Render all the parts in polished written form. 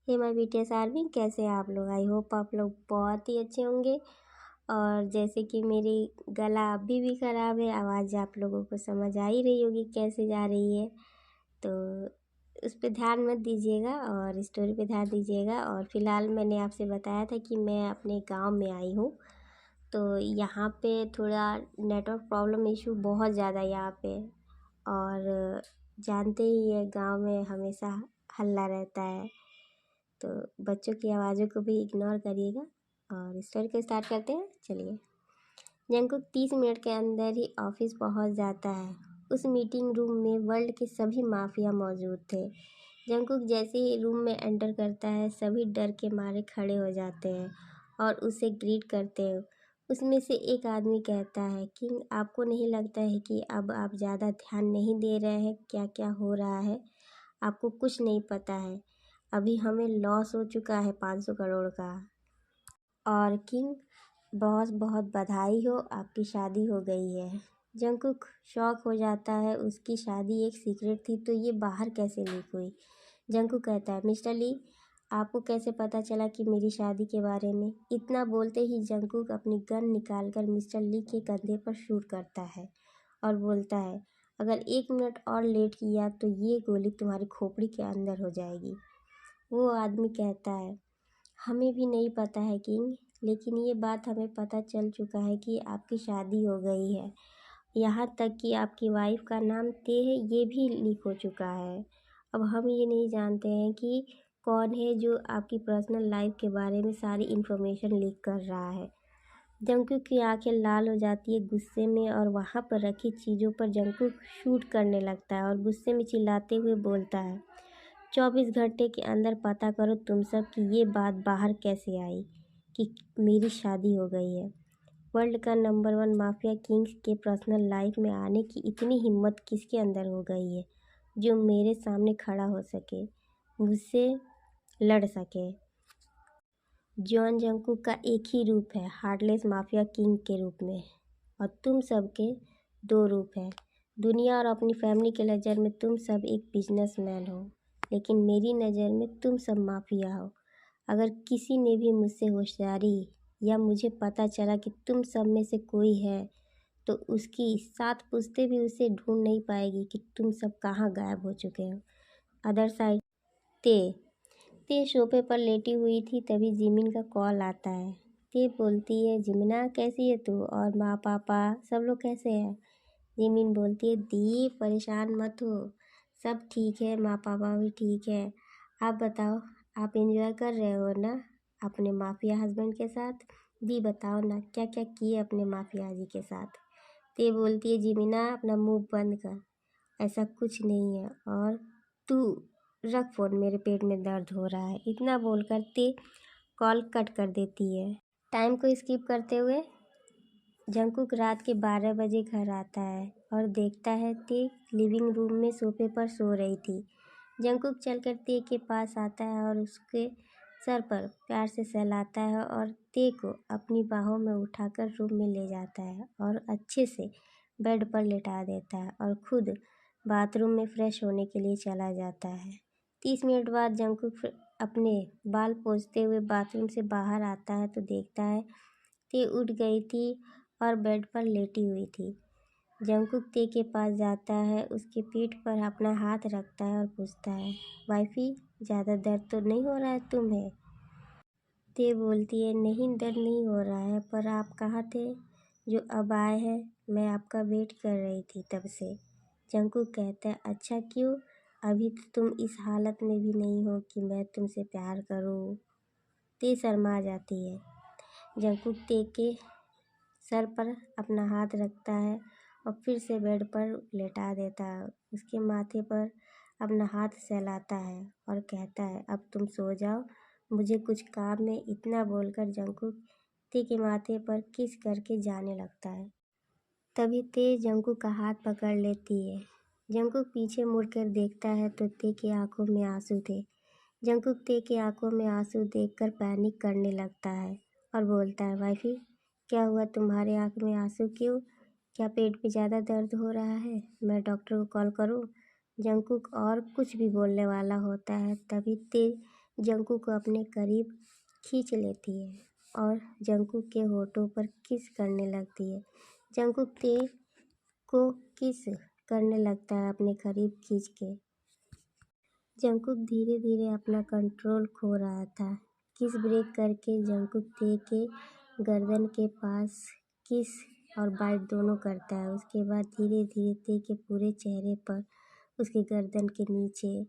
Hey my BTS army, कैसे हैं आप लोग। आई होप आप लोग बहुत ही अच्छे होंगे। और जैसे कि मेरी गला अभी भी ख़राब है, आवाज़ आप लोगों को समझ आ ही रही होगी कैसे जा रही है, तो उस पर ध्यान मत दीजिएगा और स्टोरी पे ध्यान दीजिएगा। और फ़िलहाल मैंने आपसे बताया था कि मैं अपने गांव में आई हूँ, तो यहाँ पे थोड़ा नेटवर्क प्रॉब्लम इशू बहुत ज़्यादा यहाँ पे। और जानते ही है गांव में हमेशा हल्ला रहता है, तो बच्चों की आवाज़ों को भी इग्नोर करिएगा। और स्टोरी को स्टार्ट करते हैं, चलिए। जंगकुक 30 मिनट के अंदर ही ऑफिस पहुंच जाता है। उस मीटिंग रूम में वर्ल्ड के सभी माफिया मौजूद थे। जंगकुक जैसे ही रूम में एंटर करता है, सभी डर के मारे खड़े हो जाते हैं और उसे ग्रीट करते हैं। उसमें से एक आदमी कहता है, किंग, आपको नहीं लगता है कि अब आप ज़्यादा ध्यान नहीं दे रहे हैं क्या क्या हो रहा है? आपको कुछ नहीं पता है, अभी हमें लॉस हो चुका है 500 करोड़ का। और किंग, बहुत बहुत बधाई हो, आपकी शादी हो गई है। जंगकुक शॉक हो जाता है, उसकी शादी एक सीक्रेट थी तो ये बाहर कैसे लीक हुई? जंगकुक कहता है, मिस्टर ली, आपको कैसे पता चला कि मेरी शादी के बारे में? इतना बोलते ही जंगकुक अपनी गन निकालकर मिस्टर ली के कंधे पर शूट करता है और बोलता है, अगर 1 मिनट और लेट किया तो ये गोली तुम्हारी खोपड़ी के अंदर हो जाएगी। वो आदमी कहता है, हमें भी नहीं पता है किंग, लेकिन ये बात हमें पता चल चुका है कि आपकी शादी हो गई है। यहाँ तक कि आपकी वाइफ का नाम ते है, ये भी लीक हो चुका है। अब हम ये नहीं जानते हैं कि कौन है जो आपकी पर्सनल लाइफ के बारे में सारी इन्फॉर्मेशन लीक कर रहा है। जंगकुक की आंखें लाल हो जाती है गुस्से में और वहाँ पर रखी चीज़ों पर जंगकुक शूट करने लगता है और गुस्से में चिल्लाते हुए बोलता है, 24 घंटे के अंदर पता करो तुम सब कि ये बात बाहर कैसे आई कि मेरी शादी हो गई है। वर्ल्ड का नंबर 1 माफिया किंग्स के पर्सनल लाइफ में आने की इतनी हिम्मत किसके अंदर हो गई है जो मेरे सामने खड़ा हो सके, मुझसे लड़ सके? जॉन जंगकुक का एक ही रूप है, हार्टलेस माफिया किंग के रूप में, और तुम सब के 2 रूप हैं। दुनिया और अपनी फैमिली के नज़र में तुम सब एक बिजनेसमैन हो, लेकिन मेरी नज़र में तुम सब माफिया हो। अगर किसी ने भी मुझसे होशियारी या मुझे पता चला कि तुम सब में से कोई है, तो उसकी 7 पुश्तें भी उसे ढूंढ नहीं पाएगी कि तुम सब कहाँ गायब हो चुके हो। अदर साइड ते सोफे पर लेटी हुई थी, तभी जिमिन का कॉल आता है। ते बोलती है, जिमिना कैसी है तू, और माँ पापा सब लोग कैसे हैं? जिमिन बोलती है, दी परेशान मत हो, सब ठीक है, माँ पापा भी ठीक है। आप बताओ, आप एंजॉय कर रहे हो ना अपने माफिया हस्बैंड के साथ? दी बताओ ना, क्या क्या किए अपने माफिया जी के साथ? ते बोलती है, जिमिना अपना मुंह बंद कर, ऐसा कुछ नहीं है, और तू रख फ़ोन, मेरे पेट में दर्द हो रहा है। इतना बोलकर ते कॉल कट कर देती है। टाइम को स्किप करते हुए जंगकुक रात के 12 बजे घर आता है और देखता है ते लिविंग रूम में सोफे पर सो रही थी। जंगकुक चलकर ते के पास आता है और उसके सर पर प्यार से सहलाता है और ते को अपनी बाहों में उठाकर रूम में ले जाता है और अच्छे से बेड पर लेटा देता है और खुद बाथरूम में फ्रेश होने के लिए चला जाता है। 30 मिनट बाद जंगकुक अपने बाल पोंछते हुए बाथरूम से बाहर आता है तो देखता है ते उठ गई थी और बेड पर लेटी हुई थी। जंगकुक ते के पास जाता है, उसके पीठ पर अपना हाथ रखता है और पूछता है, वाइफी, ज़्यादा दर्द तो नहीं हो रहा है तुम्हें? ते बोलती है, नहीं दर्द नहीं हो रहा है, पर आप कहाँ थे जो अब आए हैं? मैं आपका वेट कर रही थी तब से। जंगकुक कहता है, अच्छा क्यों? अभी तो तुम इस हालत में भी नहीं हो कि मैं तुमसे प्यार करूं। ते शर्मा जाती है। जंगकुक ते के सर पर अपना हाथ रखता है और फिर से बेड पर लेटा देता है। उसके माथे पर अपना हाथ सहलाता है और कहता है, अब तुम सो जाओ, मुझे कुछ काम है। इतना बोलकर जंगकुक ते के माथे पर किस करके जाने लगता है। तभी ते जंगकुक का हाथ पकड़ लेती है। जंगकुक पीछे मुड़कर देखता है तो ते की आंखों में आंसू थे। जंगकुक ते की आंखों में आंसू देखकर पैनिक करने लगता है और बोलता है, वाइफी, क्या हुआ, तुम्हारे आंख में आंसू क्यों? क्या पेट में ज़्यादा दर्द हो रहा है? मैं डॉक्टर को कॉल करूं? जंगकुक और कुछ भी बोलने वाला होता है, तभी ते जंकू को अपने करीब खींच लेती है और जंकू के होठों पर किस करने लगती है। जंकू ते को किस करने लगता है अपने करीब खींच के। जंकुक धीरे धीरे अपना कंट्रोल खो रहा था। किस ब्रेक करके जंकुक ते के गर्दन के पास किस और बाइट दोनों करता है। उसके बाद धीरे धीरे ते के पूरे चेहरे पर उसकी गर्दन के नीचे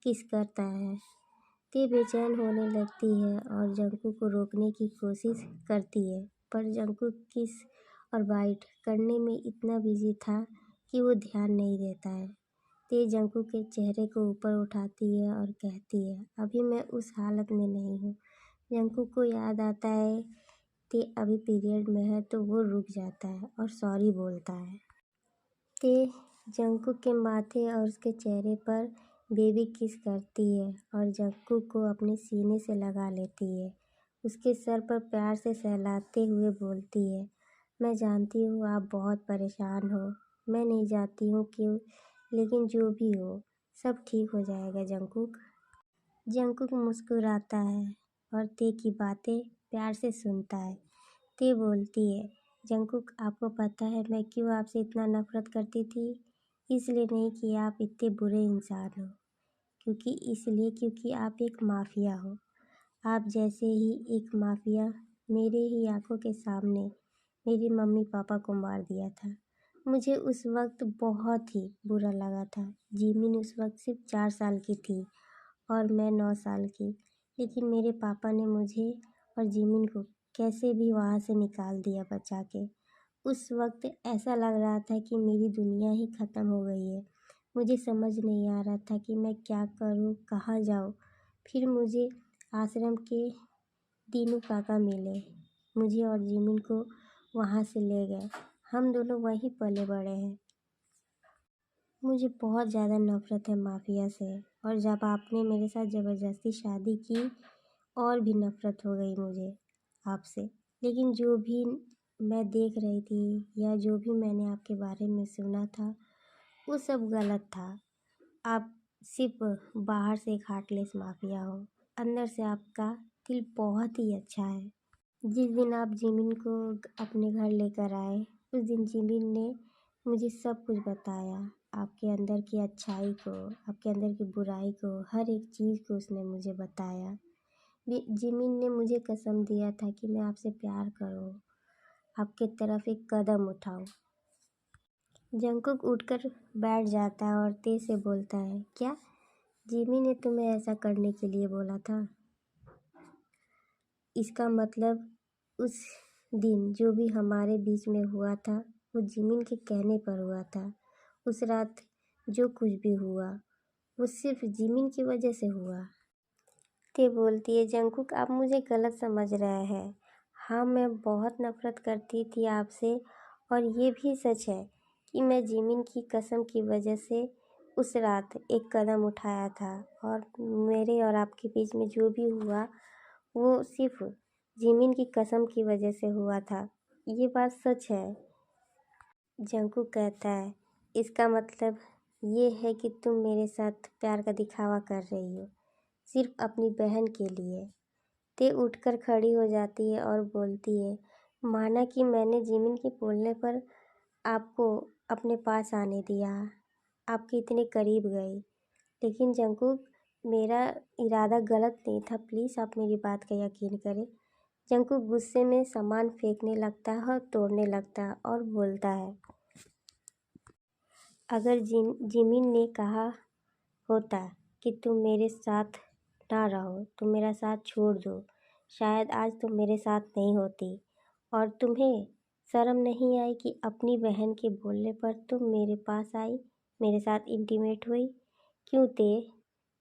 किस करता है। ते बेचैन होने लगती है और जंकुक को रोकने की कोशिश करती है, पर जंकुक किस और बाइट करने में इतना बिजी था कि वो ध्यान नहीं देता है। ते जंकुक के चेहरे को ऊपर उठाती है और कहती है, अभी मैं उस हालत में नहीं हूँ। जंकुक को याद आता है ते अभी पीरियड में है तो वो रुक जाता है और सॉरी बोलता है। ते जंकुक के माथे और उसके चेहरे पर बेबी किस करती है और जंकुक को अपने सीने से लगा लेती है। उसके सर पर प्यार से सहलाते हुए बोलती है, मैं जानती हूँ आप बहुत परेशान हो, मैं नहीं जानती हूँ क्यों, लेकिन जो भी हो सब ठीक हो जाएगा जंकुक। जंकुक मुस्कुराता है और ते की बातें प्यार से सुनता है। ते बोलती है, जंकुक आपको पता है मैं क्यों आपसे इतना नफरत करती थी? इसलिए नहीं कि आप इतने बुरे इंसान हो, क्योंकि आप एक माफिया हो। आप जैसे ही एक माफिया मेरे ही आंखों के सामने मेरी मम्मी पापा को मार दिया था। मुझे उस वक्त बहुत ही बुरा लगा था। जिमिन उस वक्त सिर्फ 4 साल की थी और मैं 9 साल की, लेकिन मेरे पापा ने मुझे और जिमिन को कैसे भी वहाँ से निकाल दिया बचा के। उस वक्त ऐसा लग रहा था कि मेरी दुनिया ही ख़त्म हो गई है। मुझे समझ नहीं आ रहा था कि मैं क्या करूँ, कहाँ जाऊँ। फिर मुझे आश्रम के दीनू काका मिले, मुझे और जिमिन को वहाँ से ले गए। हम दोनों वहीं पले बड़े हैं। मुझे बहुत ज़्यादा नफ़रत है माफिया से, और जब आपने मेरे साथ ज़बरदस्ती शादी की और भी नफ़रत हो गई मुझे आपसे। लेकिन जो भी मैं देख रही थी या जो भी मैंने आपके बारे में सुना था वो सब गलत था। आप सिर्फ बाहर से एक हार्टलेस माफिया हो, अंदर से आपका दिल बहुत ही अच्छा है। जिस दिन आप जिमिन को अपने घर लेकर आए, उस दिन जिमिन ने मुझे सब कुछ बताया। आपके अंदर की अच्छाई को, आपके अंदर की बुराई को, हर एक चीज़ को उसने मुझे बताया। जिमिन ने मुझे कसम दिया था कि मैं आपसे प्यार करूँ, आपके तरफ एक कदम उठाऊँ। जंकुक उठकर बैठ जाता है और तेज से बोलता है, क्या जिमिन ने तुम्हें ऐसा करने के लिए बोला था? इसका मतलब उस दिन जो भी हमारे बीच में हुआ था वो जिमिन के कहने पर हुआ था। उस रात जो कुछ भी हुआ वो सिर्फ जिमिन की वजह से हुआ। ते बोलती है, जंकुक आप मुझे गलत समझ रहे हैं। हाँ, मैं बहुत नफ़रत करती थी आपसे, और ये भी सच है कि मैं जिमिन की कसम की वजह से उस रात एक कदम उठाया था, और मेरे और आपके बीच में जो भी हुआ वो सिर्फ जिमिन की कसम की वजह से हुआ था। ये बात सच है। जंकुक कहता है, इसका मतलब ये है कि तुम मेरे साथ प्यार का दिखावा कर रही हो, सिर्फ अपनी बहन के लिए। ते उठकर खड़ी हो जाती है और बोलती है, माना कि मैंने जिमिन के बोलने पर आपको अपने पास आने दिया, आपके इतने करीब गई, लेकिन जंकुक मेरा इरादा गलत नहीं था। प्लीज़ आप मेरी बात का यकीन करें। जंकुक गुस्से में सामान फेंकने लगता है और तोड़ने लगता है और बोलता है, अगर जिमिन ने कहा होता कि तुम मेरे साथ ना रहो, तुम मेरा साथ छोड़ दो, शायद आज तुम मेरे साथ नहीं होती। और तुम्हें शर्म नहीं आई कि अपनी बहन के बोलने पर तुम मेरे पास आई, मेरे साथ इंटीमेट हुई? क्यों ते,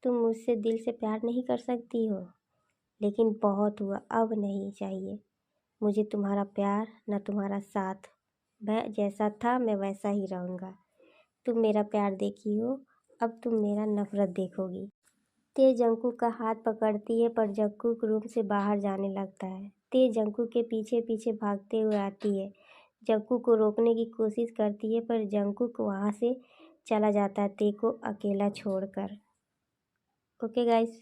तुम मुझसे दिल से प्यार नहीं कर सकती हो? लेकिन बहुत हुआ, अब नहीं चाहिए मुझे तुम्हारा प्यार, न तुम्हारा साथ। मैं जैसा था मैं वैसा ही रहूँगा। तुम मेरा प्यार देखी हो, अब तुम मेरा नफ़रत देखोगी। ते जंकुक का हाथ पकड़ती है, पर जंकुक रूम से बाहर जाने लगता है। ते जंकुक के पीछे पीछे भागते हुए आती है, जंकुक को रोकने की कोशिश करती है, पर जंकुक वहाँ से चला जाता है ते को अकेला छोड़कर। Okay guys.